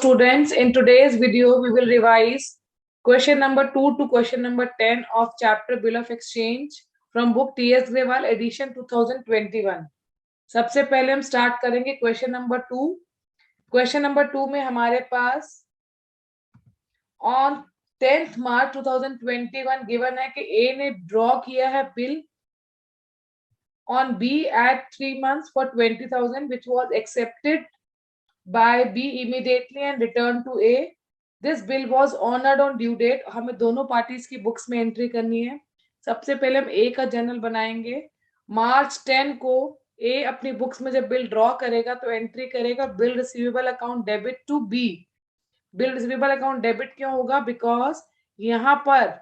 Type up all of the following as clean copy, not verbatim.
students, in today's video, we will revise question number 2 to question number 10 of chapter Bill of Exchange from book T.S. Grewal edition 2021. सबसे पहले हम start करेंगे question number 2. Question number 2 में हमारे pass on 10th March 2021 given है कि A ने draw किया है bill on B at 3 months for 20,000 which was accepted by B immediately and returned to A. This bill was honored on due date. हमें दोनों parties की books में entry करनी है. सबसे पहले हम A का जर्नल बनाएंगे. मार्च 10 को A अपनी बुक्स में जब बिल ड्रॉ करेगा तो एंट्री करेगा bill receivable account debit to B. Bill receivable account debit क्यों होगा? बिकॉज यहाँ पर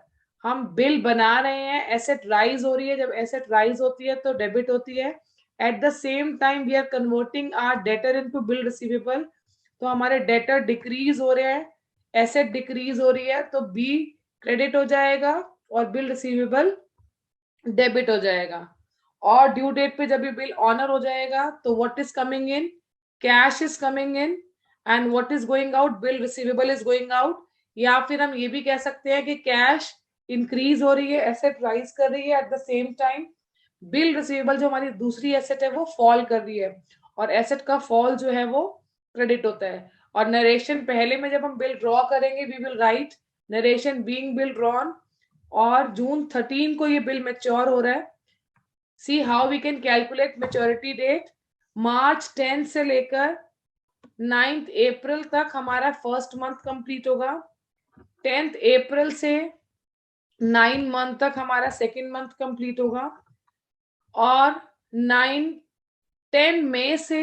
हम बिल बना रहे हैं, एसेट राइज हो रही है. जब एसेट राइज होती है तो डेबिट होती है. At the same time we are converting our debtor into bill receivable. तो हमारे डेटर डिक्रीज हो रहे हैं, एसेट डिक्रीज हो रही है, तो बी क्रेडिट हो जाएगा और बिल रिसीवेबल डेबिट हो जाएगा. और ड्यू डेट पे जब ये बिल ऑनर हो जाएगा तो what is coming in? Cash is coming in and what is going out? Bill receivable is going out. या फिर हम ये भी कह सकते हैं कि कैश इंक्रीज हो रही है, एसेट राइज कर रही है, at the same time bill receivable जो हमारी दूसरी एसेट है वो फॉल कर रही है, और एसेट का फॉल जो है वो क्रेडिट होता है. और नरेशन पहले में जब हम बिल ड्रॉ करेंगे we will write narration being bill drawn. और जून 13 को ये बिल मैच्योर हो रहा है. See how we can calculate maturity date. March 10 से लेकर 9th अप्रैल तक हमारा फर्स्ट मंथ कंप्लीट होगा. 10th अप्रैल से 9 मंथ तक हमारा सेकेंड मंथ कंप्लीट होगा. और 10 मई से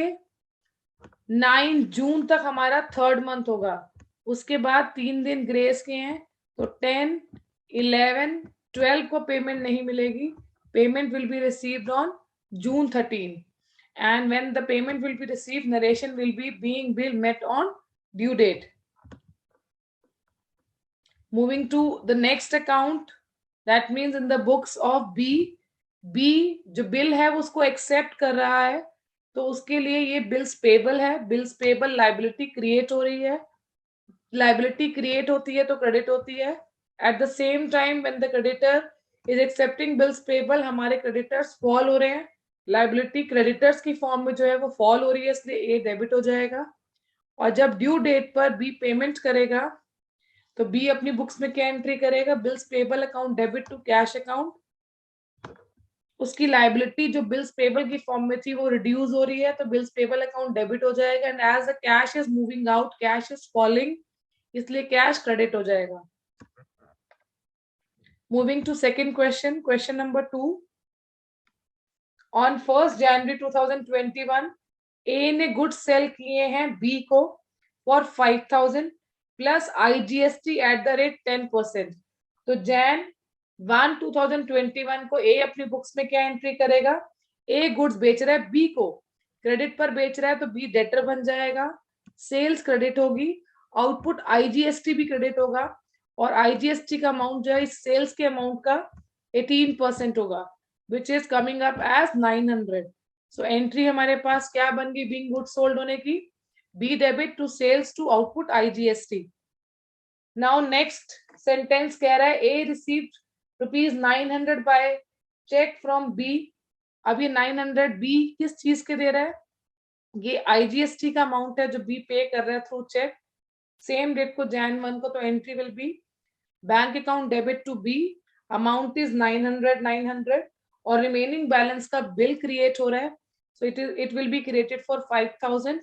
9 जून तक हमारा थर्ड मंथ होगा. उसके बाद 3 दिन ग्रेस के हैं, तो 10, 11, 12 को पेमेंट नहीं मिलेगी. Payment will be received on June 13. And when the payment will be received, narration will be being bill met on due date. Moving to the next account, that means in the books of B जो bill है उसको accept कर रहा है, तो उसके लिए ये बिल्स पेबल है. बिल्स पेबल लाइबिलिटी क्रिएट हो रही है. लाइबिलिटी क्रिएट होती है तो क्रेडिट होती है. At the same time when the creditor is accepting bills payable, हमारे क्रेडिटर्स फॉल हो रहे हैं. लाइबिलिटी क्रेडिटर्स की फॉर्म में जो है वो फॉल हो रही है, इसलिए ए डेबिट हो जाएगा. और जब ड्यू डेट पर बी पेमेंट करेगा तो बी अपनी बुक्स में क्या एंट्री करेगा? Bills payable account debit to cash account. उसकी लाइबिलिटी जो बिल्स पेबल की फॉर्म में थी वो रिड्यूस हो रही है, तो बिल्स पेबल अकाउंट डेबिट हो जाएगा. And as the cash is moving out, cash is falling, इसलिए कैश क्रेडिट हो जाएगा. Moving to second question, question number 2. On 1st January 2021 A ने गुड्स सेल किए हैं बी को for 5,000 plus IGST at the rate 10%. तो Jan 1, 2021 को ए अपनी बुक्स में क्या एंट्री करेगा? ए गुड्स बेच रहा है बी को, क्रेडिट पर बेच रहा है, तो बी डेटर बन जाएगा. सेल्स क्रेडिट होगी, आउटपुट IGST भी क्रेडिट होगा, और IGST का अमाउंट जो है इस सेल्स के अमाउंट का 18% होगा, which is coming up as 900. So entry हमारे पास क्या बन गई being goods sold होने की? B debit to sales to output IGST. Now next sentence कह रहा है A received ₹900 by check from B. अब ये 900 B किस चीज के दे रहा है? ये IGST का अमाउंट है जो B पे कर रहा है थ्रू चेक. सेम डेट को Jan 1 को, तो entry will be bank account debit to B. Amount is 900 और रिमेनिंग बैलेंस का बिल क्रिएट हो रहा है, so it will be created for 5,000.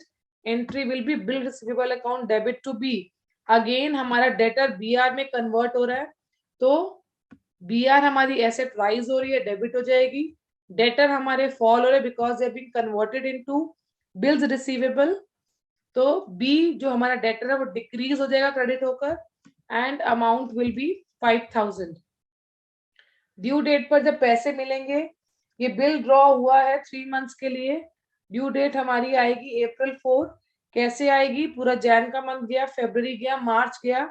Entry will be bill receivable account debit to B. Again हमारा debtor BR में convert हो रहा है, तो बीआर हमारी एसेट राइज हो रही है, डेबिट हो जाएगी. डेटर हमारे फॉल हो रहे because they being converted into bills receivable, तो बी जो हमारा डेटर है वो डिक्रीज हो जाएगा क्रेडिट होकर, and amount will be 5,000. Due date पर जब पैसे मिलेंगे, ये बिल ड्रॉ हुआ है 3 मंथ्स के लिए, ड्यू डेट हमारी आएगी April 4. कैसे आएगी? पूरा जैन का मंथ गया, फेब्रुवरी गया, मार्च गया,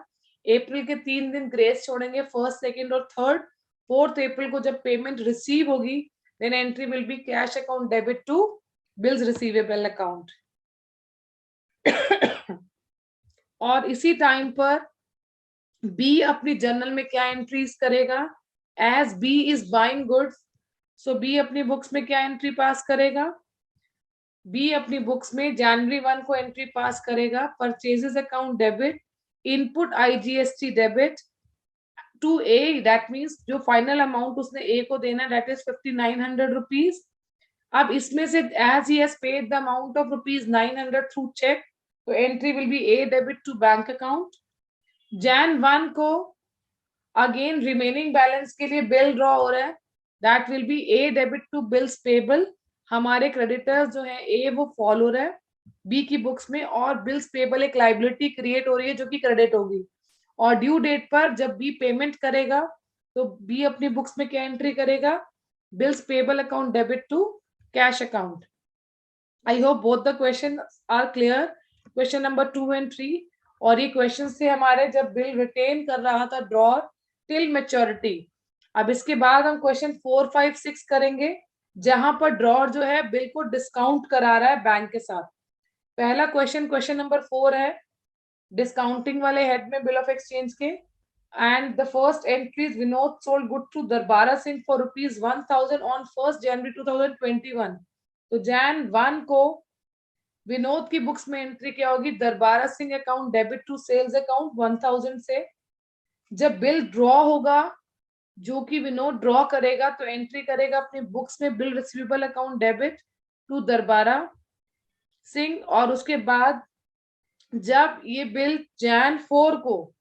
अप्रैल के 3 दिन ग्रेस छोड़ेंगे, 1st, 2nd और 3rd. 4th अप्रैल को जब पेमेंट रिसीव होगी, then entry will be cash account debit to bills receivable account. और इसी टाइम पर बी अपनी जर्नल में क्या एंट्रीज करेगा, as B is buying goods, so B अपनी बुक्स में क्या एंट्री पास करेगा, बी अपनी बुक्स में जनवरी 1 को एंट्री पास करेगा, purchases account debit, input IGST debit to A, that means जो फाइनल अमाउंट उसने ए को देना दैट इज 5900 रुपीज। अब इसमें से as he has paid the amount of rupees 900 through cheque, तो entry will be a debit to bank account. जैन 1 को अगेन रिमेनिंग बैलेंस के लिए बिल ड्रॉ हो रहा है, that will be a debit to bills payable. हमारे creditors जो है ए वो फॉल हो रहा है बी की बुक्स में, और बिल्स पेबल एक लाइबिलिटी क्रिएट हो रही है जो कि क्रेडिट होगी, और ड्यू डेट पर जब बी पेमेंट करेगा तो बी अपनी बुक्स में क्या एंट्री करेगा, bills payable account debit to cash account. I hope both the question are clear, question number 2 and 3। और ये क्वेश्चन थे हमारे जब बिल रिटेन कर रहा था ड्रॉर टिल मैच्योरिटी। अब इसके बाद हम क्वेश्चन 4, 5, 6 करेंगे जहां पर ड्रॉर जो है बिल को डिस्काउंट करा रहा है बैंक के साथ। पहला क्वेश्चन, क्वेश्चन नंबर 4 है डिस्काउंटिंग वाले हेड में बिल ऑफ एक्सचेंज के, and the first entry is Vinod sold good to Darbara Singh for ₹1000 on 1 January 2021। तो जैन 1 को विनोद की बुक्स में एंट्री क्या होगी, Darbara Singh account debit to sales account 1000 से। जब बिल ड्रॉ होगा जो कि विनोद ड्रॉ करेगा तो एंट्री करेगा अपनी बुक्स में bill receivable account debit to Darbara Singh. और उसके बाद जब ये बिल जैन 4 को,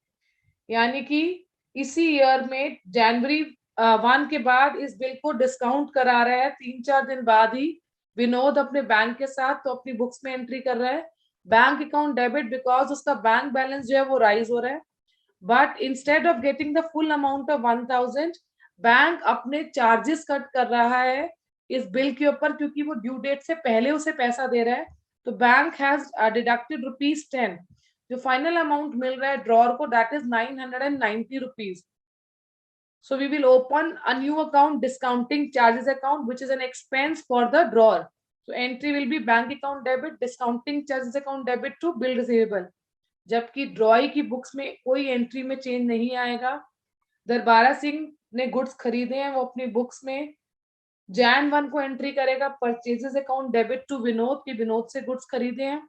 यानी कि इसी ईयर में जनवरी 1 के बाद इस बिल को डिस्काउंट करा रहा है 3-4 दिन बाद ही विनोद अपने बैंक के साथ, तो अपनी बुक्स में एंट्री कर रहा है बैंक अकाउंट डेबिट, बिकॉज उसका बैंक बैलेंस जो है वो राइज हो रहा है। But instead of getting the full amount of 1000, bank अपने चार्जेस कट कर रहा है इस बिल के ऊपर, क्योंकि वो ड्यू डेट से पहले उसे पैसा दे रहा है। तो बैंक हैज डिडक्टेड ₹10, जो फाइनल अमाउंट मिल रहा है ड्रॉर को that is 990 rupees. So we will open a new account, discounting charges account, which is an expense for the drawer. So entry will be bank account debit, discounting charges account debit to bill receivable. जबकि ड्रॉई की books में कोई entry में change नहीं आएगा। दरबारा सिंह ने goods खरीदे हैं वो अपनी बुक्स में जैन 1 को एंट्री करेगा purchases account debit to Vinod की विनोद से गुड्स खरीदे हैं।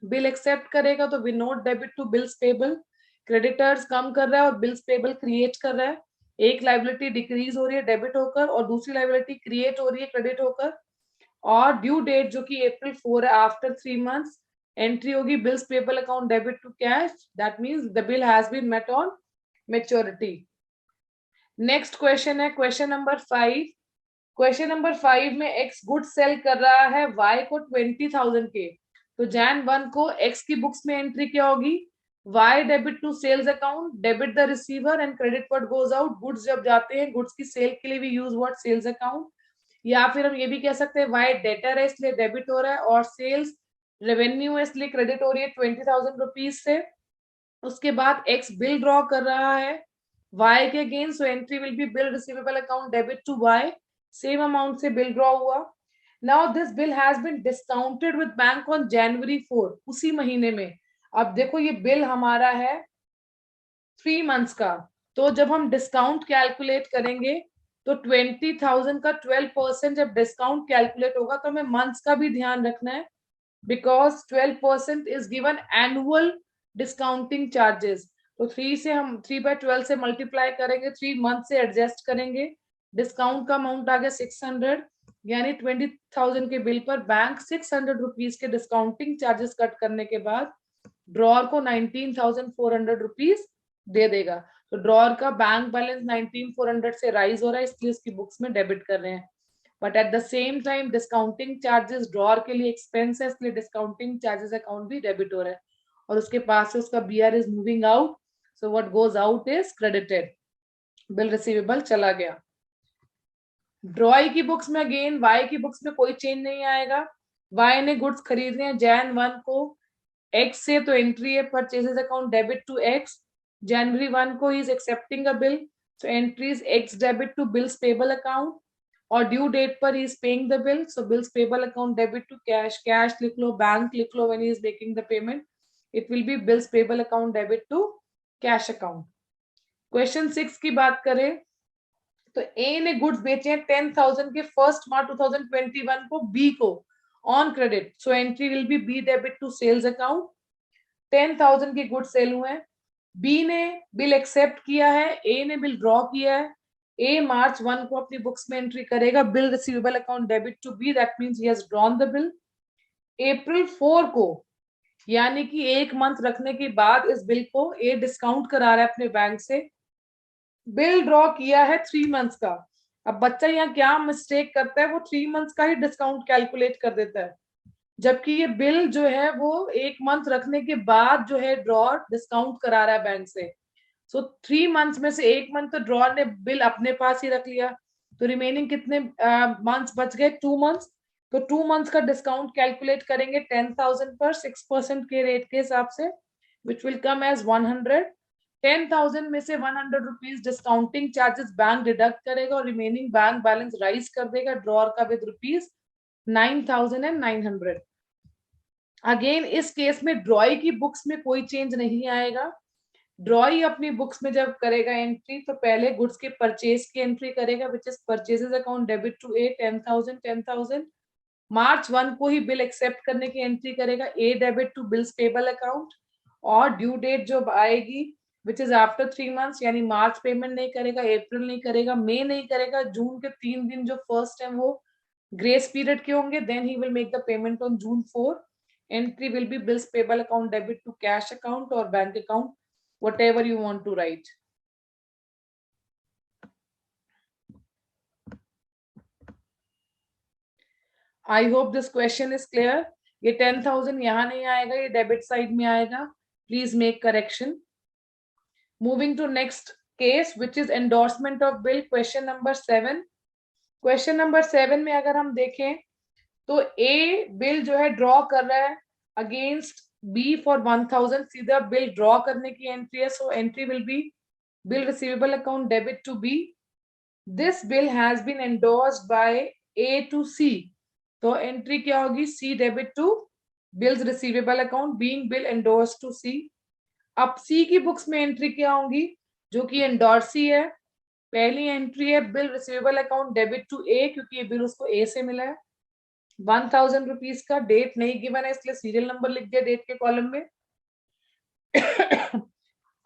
बिल एक्सेप्ट करेगा तो Vinod debit to bills payable, creditors कम कर रहा है और बिल्स पेबल क्रिएट कर रहा है। एक लाइबिलिटी डिक्रीज हो रही है डेबिट होकर और दूसरी लाइबिलिटी क्रिएट हो रही है क्रेडिट होकर। और ड्यू डेट जो कि April 4 है, आफ्टर 3 मंथ्स एंट्री होगी bills payable account debit to cash, that means the bill has been met on maturity. Next question है क्वेश्चन नंबर 5। क्वेश्चन नंबर 5 में एक्स गुड सेल कर रहा है वाई को 20,000 के, तो जैन 1 को एक्स की बुक्स में एंट्री क्या होगी, Y debit to sales account debit the receiver and credit what goes out. Goods जब जाते हैं गुड्स की सेल के लिए भी यूज व्हाट सेल्स अकाउंट, या फिर हम ये भी कह सकते हैं वाई डेटर है इसलिए डेबिट हो रहा है और सेल्स रेवेन्यू है इसलिए क्रेडिट हो रही है 20,000 रुपीज से। उसके बाद एक्स बिल ड्रॉ कर रहा है वाई के against, so entry will be bill receivable account debit to Y, same amount से बिल ड्रॉ हुआ। Now this bill has been discounted with bank on January 4, उसी महीने में। अब देखो ये बिल हमारा है 3 मंथ्स का, तो जब हम डिस्काउंट कैलकुलेट करेंगे तो 20,000 का 12% जब डिस्काउंट कैलकुलेट होगा तो हमें मंथ्स का भी ध्यान रखना है, because 12% is given annual discounting charges. तो 3/12 से मल्टीप्लाई करेंगे, 3 मंथ से एडजस्ट करेंगे, डिस्काउंट का अमाउंट आ गया 600, यानी 20,000 के बिल पर बैंक 600 रुपीज के डिस्काउंटिंग चार्जेस कट करने के बाद ड्रॉर को 19,400 रुपीज दे देगा। तो ड्रॉर का बैंक बैलेंस 19,400 से राइज हो रहा है इसलिए उसकी बुक्स में डेबिट कर रहे हैं। But at the same time discounting charges drawer के लिए एक्सपेंस है इसलिए डिस्काउंटिंग चार्जेस अकाउंट भी डेबिट हो रहा है, और उसके पास से उसका BR is moving out, so what goes out is credited, bill receivable चला गया। ड्रॉई की बुक्स में अगेन वाई की बुक्स में कोई चेंज नहीं आएगा। वाई ने गुड्स खरीदे हैं जैन 1 को एक्स से, तो एंट्री है purchases account debit to X. जनवरी 1 को is accepting a bill, so entries X debit to bills payable account, और ड्यू डेट पर is paying the bill, so bills payable account debit to cash, cash लिख लो bank लिख लो when he is making the payment. It will be bills payable account debit to cash account. Question 6 की बात करें तो ए ने गुड्स बेचे हैं 10,000 के 1 मार्च 2021 को बी को on credit, so entry will be B debit to sales account. 10,000 के गुड्स सेल हुए हैं, बी ने बिल एक्सेप्ट किया है, ए ने बिल ड्रॉ किया है। ए मार्च 1 को अपनी बुक्स में एंट्री करेगा bill receivable account debit to B, that means he has drawn the bill. April 4 को यानी कि 1 मंथ रखने के बाद इस बिल को ए डिस्काउंट करा रहा है अपने बैंक से, बिल ड्रॉ किया है 3 मंथ्स का। अब बच्चा यहाँ क्या मिस्टेक करता है, वो 3 मंथ्स का ही डिस्काउंट कैलकुलेट कर देता है, जबकि ये बिल जो है वो 1 मंथ रखने के बाद जो है ड्रॉ डिस्काउंट करा रहा है बैंक से। सो 3 मंथ्स में से 1 मंथ तो ड्रॉ ने बिल अपने पास ही रख लिया, तो रिमेनिंग कितने मंथ्स बच गए, 2 मंथ्स। तो 2 मंथ्स का डिस्काउंट कैलकुलेट करेंगे 10,000 पर 6% के रेट के हिसाब से, विच विल कम एज 100। 10,000 में से 100 rupees discounting charges bank deduct करेगा और रिमेनिंग बैंक बैलेंस राइज कर देगा ड्रॉर का विद रुपीज 9,900। अगेन इस केस में ड्रॉई की बुक्स में कोई चेंज नहीं आएगा। ड्रॉई अपनी बुक्स में जब करेगा एंट्री तो पहले गुड्स के परचेज की एंट्री करेगा, which is purchases account debit to A 10,000। March 1 को ही बिल एक्सेप्ट करने की एंट्री करेगा A debit to bills payable account, और ड्यू डेट जो आएगी विच इज आफ्टर 3 मंथ्स, यानी मार्च पेमेंट नहीं करेगा, अप्रैल नहीं करेगा, मई नहीं करेगा, जून के 3 दिन जो फर्स्ट है वो ग्रेस पीरियड के होंगे, then he will make the payment on June 4। Entry will be bills payable account debit to cash account और bank account, whatever you want to write. I hope this question is clear. ये 10,000 यहाँ नहीं आएगा, ये debit side में आएगा, please make correction. Moving to next case which is endorsement of bill, question number 7। Question number 7 में अगर हम देखें तो ए बिल जो है ड्रॉ कर रहा है अगेंस्ट बी फॉर 1,000, सीधा बिल ड्रॉ करने की एंट्री है, सो entry will B bill receivable account debit to B. This bill has been endorsed by A to C. तो एंट्री क्या होगी, C debit to bills receivable account being bill endorsed to C. अब C की books में entry क्या होंगी, जो कि एंडोर्सी है। पहली एंट्री है bill receivable account debit to A, क्योंकि ये बिल उसको ए से मिला है 1,000 रुपीज का, डेट नहीं गिवन है इसलिए सीरियल नंबर लिख दिया डेट के कॉलम में।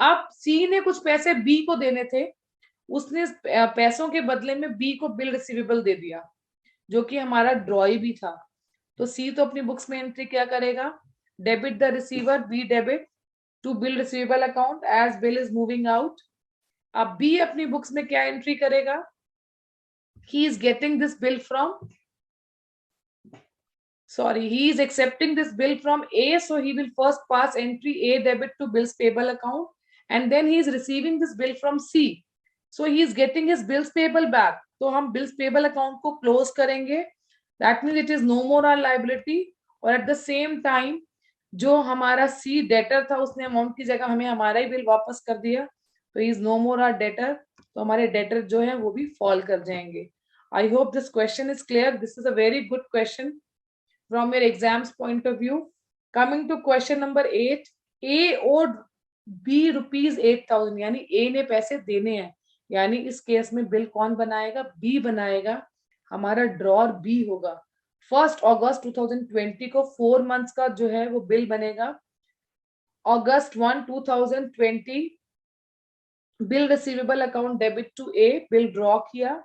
अब सी ने कुछ पैसे बी को देने थे, उसने पैसों के बदले में बी को बिल रिसीवेबल दे दिया, जो कि हमारा ड्रॉई भी था। तो सी तो अपनी बुक्स में एंट्री क्या करेगा, debit the receiver B debit to bill receivable account as bill is moving out. अब बी अपनी बुक्स में क्या एंट्री करेगा, he is getting this bill from he is accepting this bill from A, so he will first pass entry A debit to bills payable account, and then he is receiving this bill from C, so he is getting his bills payable back. तो हम bills payable account को close करेंगे, that means it is no more our liability, और at the same time जो हमारा C debtor था उसने amount की जगह हमें हमारा ही बिल वापस कर दिया, तो he is no more our debtor, तो हमारे debtor जो है वो भी फॉल कर जाएंगे। I hope this question is clear. This is a very good question from your exams point of view. Coming to question number 8, A owed B rupees 8,000, यानी A ने पैसे देने हैं, यानी इस केस में बिल कौन बनाएगा, B बनाएगा, हमारा ड्रॉर B होगा। 1 अगस्त 2020 को 4 मंथ्स का जो है वो बिल बनेगा। August 1, 2020 bill receivable account debit to A, bill draw किया,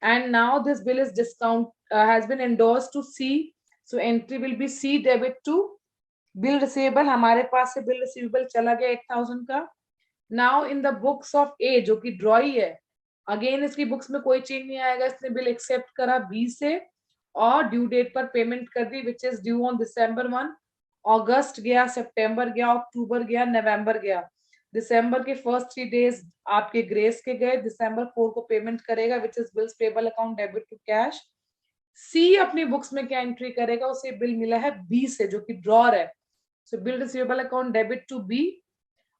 and now this bill is has been endorsed to C, so entry will be C debit to bill receivable, हमारे पास से bill receivable चला गया 8,000 का। now in the books of A जो कि ड्रॉई है, again इसकी बुक्स में कोई चेंज नहीं आएगा, इसने बिल एक्सेप्ट करा B से और ड्यू डेट पर पेमेंट कर दी, which is due on December 1। अगस्त गया, सितंबर गया, अक्टूबर गया, नवंबर गया, दिसंबर के फर्स्ट 3 डेज आपके ग्रेस के गए, December 4 को पेमेंट करेगा, which is bills payable account debit to cash. C अपनी बुक्स में क्या एंट्री करेगा, उसे बिल मिला है बी से जो कि ड्रॉर है, so bill receivable account debit to B,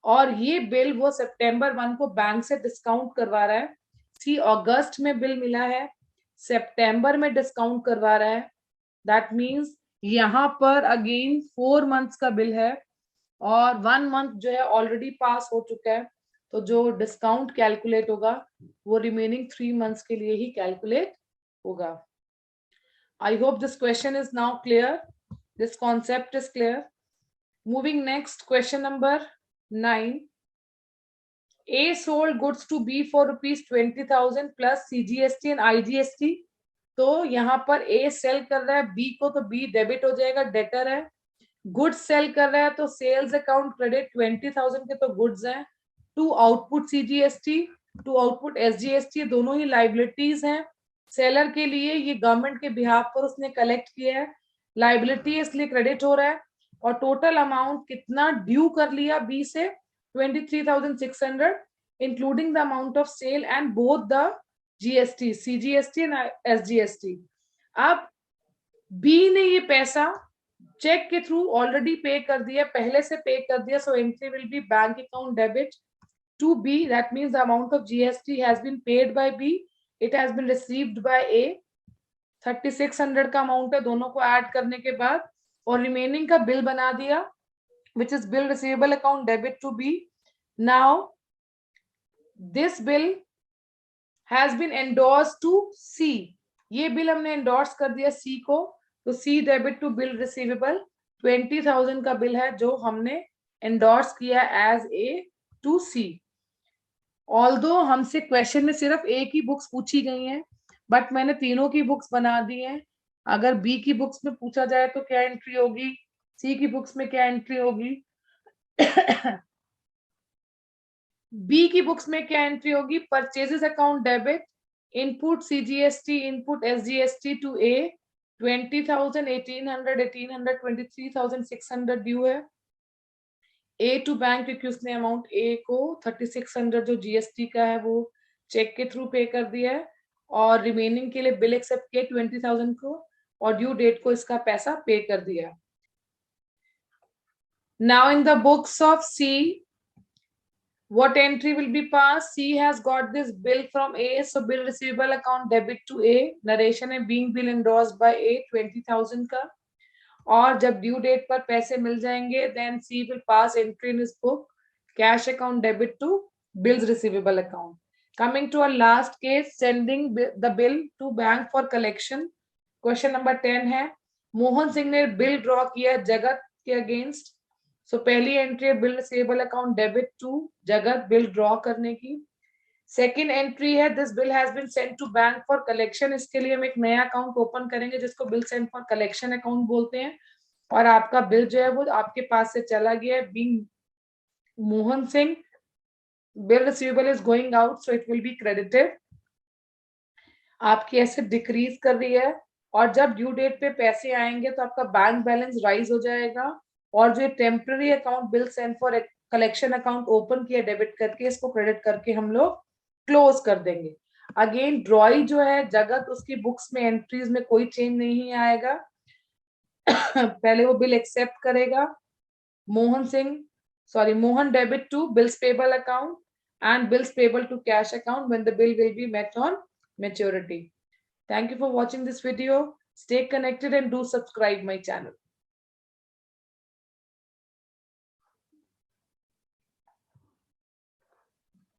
और ये बिल वो सितंबर 1 को बैंक से डिस्काउंट करवा रहा है। सी अगस्त में बिल मिला है, सितंबर में डिस्काउंट करवा रहा है, दैट मींस यहाँ पर अगेन 4 मंथ्स का बिल है, और 1 मंथ जो है ऑलरेडी पास हो चुका है, तो जो डिस्काउंट कैलकुलेट होगा वो रिमेनिंग 3 मंथ्स के लिए ही कैलकुलेट होगा. I hope this question is now clear, this concept is clear. Moving next, question number 9. A sold goods to B for rupees 20,000 plus CGST and IGST. तो यहाँ पर A cell कर रहा है B को, तो B डेबिट हो जाएगा, डेटर है. गुड्स सेल कर रहा है तो सेल्स अकाउंट क्रेडिट, 20,000 के तो गुड्स हैं. To output CGST, to output SGST, दोनों ही लाइबिलिटीज हैं. सेलर के लिए ये गवर्नमेंट के बिहाफ पर उसने कलेक्ट किया है, लाइबिलिटी इसलिए क्रेडिट हो रहा है. और टोटल अमाउंट कितना ड्यू कर लिया बी से, 23,600, including the amount of sale and both the GST, CGST and SGST. अब बी ने ये पैसा चेक के थ्रू ऑलरेडी पे कर दिया, पहले से पे कर दिया, so entry will be bank account debit to B. That means the amount of GST has been paid by B, it has been received by A. 3600 का अमाउंट है, दोनों को ऐड करने के बाद, और रिमेनिंग का बिल बना दिया, which is bill receivable account debit to B. Now this bill has been endorsed to C. ये बिल हमने एंडोर्स कर दिया C को, तो C debit to bill receivable. 20,000 का बिल है जो हमने एंडोर्स किया as a to C. Although हमसे क्वेश्चन में सिर्फ A की बुक्स पूछी गई हैं, बट मैंने तीनों की बुक्स बना दी हैं. अगर B की बुक्स में पूछा जाए तो क्या एंट्री होगी, C की बुक्स में क्या एंट्री होगी, बी की बुक्स में क्या एंट्री होगी. Purchases account debit, input CGST, input SGST to A, 20,000, 1,800, 1,800, 23,600 due है. ए टू बैंक, क्योंकि उसने अमाउंट ए को 3600 जो GST का है वो चेक के थ्रू पे कर दिया है, और रिमेनिंग के लिए बिल एक्सेप्ट किया 20,000 को, और ड्यू डेट को इसका पैसा पे कर दिया. Now in the books of C, what entry will be passed? C has got this bill from A, so bill receivable account debit to A. Narration है being bill endorsed by A, 20,000 का. और जब due date पर पैसे मिल जाएंगे, then C will pass entry in his book, cash account debit to bills receivable account. Coming to our last case, sending the bill to bank for collection. Question number 10 है, मोहन सिंह ने bill draw किया जगत के against. सो पहली entry है bill receivable account debit to Jagat, bill draw करने की. Second entry है this bill has been sent to bank for collection. इसके लिए हम एक नया अकाउंट ओपन करेंगे जिसको bill sent for collection account बोलते हैं, और आपका बिल जो है वो आपके पास से चला गया है. Being Mohan Singh, bill receivable is going out, so it will be credited. आपकी एसेट डिक्रीज कर रही है, और जब ड्यू डेट पे पैसे आएंगे तो आपका बैंक बैलेंस राइज हो जाएगा, और जो temporary account bill send for collection account open किया डेबिट करके, इसको क्रेडिट करके हम लोग क्लोज कर देंगे. अगेन ड्रॉई जो है जगत, उसकी बुक्स में एंट्रीज में कोई चेंज नहीं आएगा. पहले वो बिल एक्सेप्ट करेगा. Mohan debit to bills payable account and bills payable to cash account when the bill will be met on maturity. Thank you for watching this video. Stay connected and do subscribe my channel.